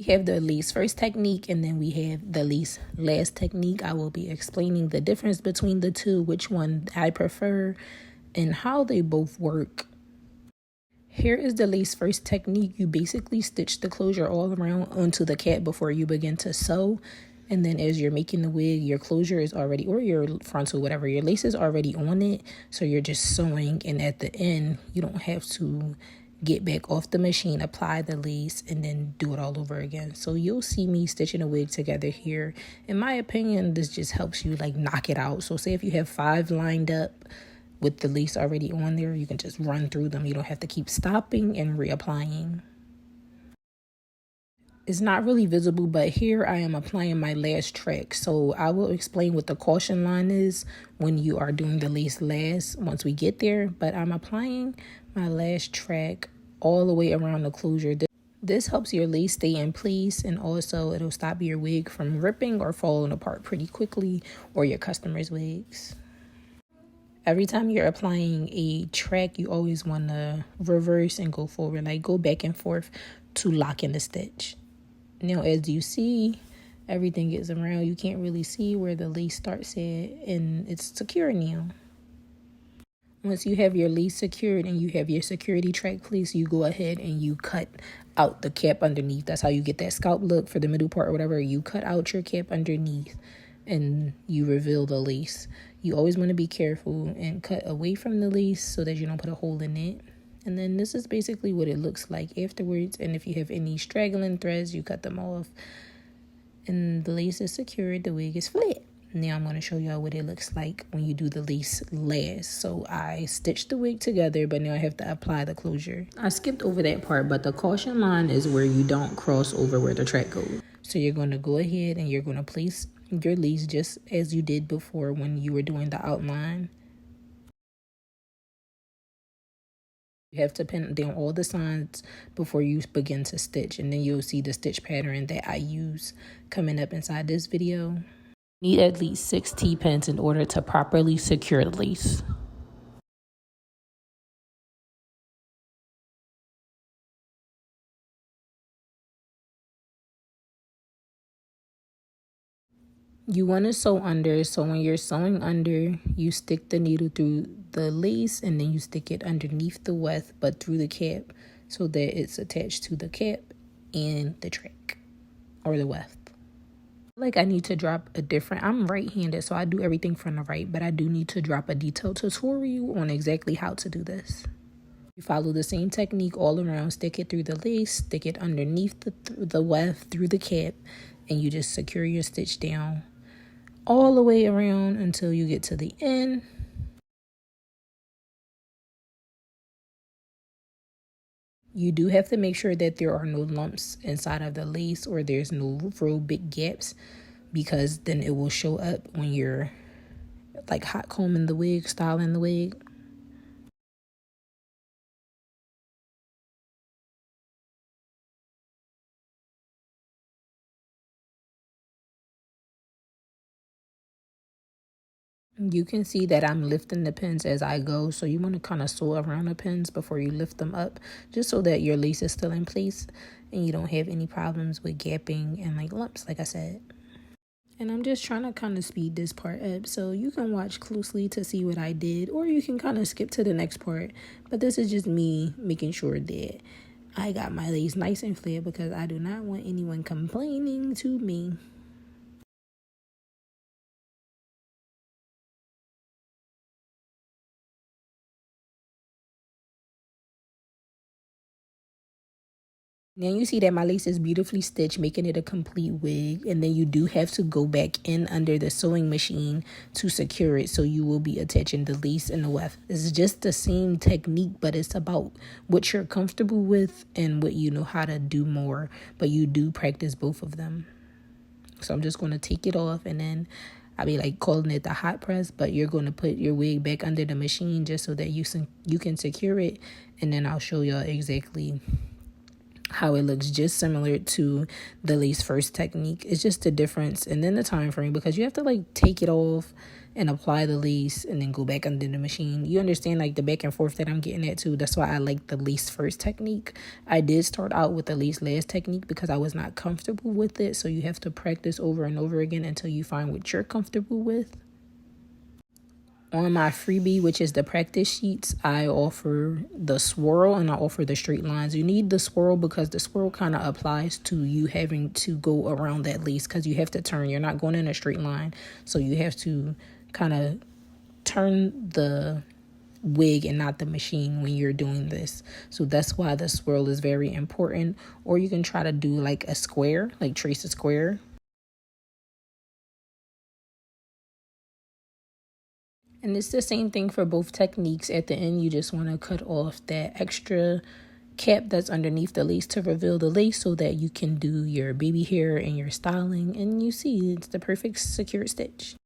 We have the lace first technique, and then we have the lace last technique. I will be explaining the difference between the two, which one I prefer, and how they both work. Here is the lace first technique. You basically stitch the closure all around onto the cap before you begin to sew. And then as you're making the wig, your closure is already, or your frontal, whatever, your lace is already on it. So you're just sewing, and at the end, you don't have to get back off the machine, apply the lace, and then do it all over again. So you'll see me stitching a wig together here. In my opinion, this just helps you like knock it out. So say if you have 5 lined up with the lace already on there, you can just run through them. You don't have to keep stopping and reapplying. It's not really visible, but here I am applying my last track. So I will explain what the caution line is when you are doing the lace last once we get there. But I'm applying my last track all the way around the closure. This helps your lace stay in place, and also it'll stop your wig from ripping or falling apart pretty quickly, or your customers' wigs. Every time you're applying a track, you always want to reverse and go forward, like go back and forth to lock in the stitch. Now, as you see, everything is around. You can't really see where the lace starts at, and it's secure now. Once you have your lace secured and you have your security track placed, you go ahead and you cut out the cap underneath. That's how you get that scalp look for the middle part or whatever. You cut out your cap underneath and you reveal the lace. You always want to be careful and cut away from the lace so that you don't put a hole in it. And then this is basically what it looks like afterwards. And if you have any straggling threads, you cut them off. And the lace is secured, the wig is flat. Now I'm going to show y'all what it looks like when you do the lace last. So I stitched the wig together, but now I have to apply the closure. I skipped over that part, but the caution line is where you don't cross over where the track goes. So you're going to go ahead and you're going to place your lace just as you did before when you were doing the outline. You have to pin down all the sides before you begin to stitch, and then you'll see the stitch pattern that I use coming up inside this video. You need at least 6 T-pins in order to properly secure the lace. You want to sew under, so when you're sewing under, you stick the needle through the lace and then you stick it underneath the weft but through the cap so that it's attached to the cap and the track or the weft. Like I need to drop a different, I'm right-handed, so I do everything from the right, but I do need to drop a detailed tutorial on exactly how to do this. You follow the same technique all around, stick it through the lace, stick it underneath the weft through the cap, and you just secure your stitch down all the way around until you get to the end. You do have to make sure that there are no lumps inside of the lace or there's no real big gaps, because then it will show up when you're like hot combing the wig, styling the wig. You can see that I'm lifting the pins as I go, so you want to kind of sew around the pins before you lift them up, just so that your lace is still in place and you don't have any problems with gapping and like lumps, like I said. And I'm just trying to kind of speed this part up, so you can watch closely to see what I did, or you can kind of skip to the next part. But this is just me making sure that I got my lace nice and flat, because I do not want anyone complaining to me. Now you see that my lace is beautifully stitched, making it a complete wig. And then you do have to go back in under the sewing machine to secure it. So you will be attaching the lace and the weft. It's just the same technique, but it's about what you're comfortable with and what you know how to do more. But you do practice both of them. So I'm just going to take it off, and then I'll be like calling it the hot press, but you're going to put your wig back under the machine just so that you can secure it. And then I'll show y'all exactly how it looks just similar to the lace first technique. It's just the difference, and then the time frame, because you have to like take it off and apply the lace and then go back under the machine. You understand like the back and forth that I'm getting at too. That's why I like the lace first technique. I did start out with the lace last technique because I was not comfortable with it, so you have to practice over and over again until you find what you're comfortable with. On my freebie, which is the practice sheets, I offer the swirl and I offer the straight lines. You need the swirl because the swirl kind of applies to you having to go around that lace, because you have to turn. You're not going in a straight line. So you have to kind of turn the wig and not the machine when you're doing this. So that's why the swirl is very important. Or you can try to do like a square, like trace a square. And it's the same thing for both techniques. At the end, you just want to cut off that extra cap that's underneath the lace to reveal the lace so that you can do your baby hair and your styling. And you see, it's the perfect secured stitch.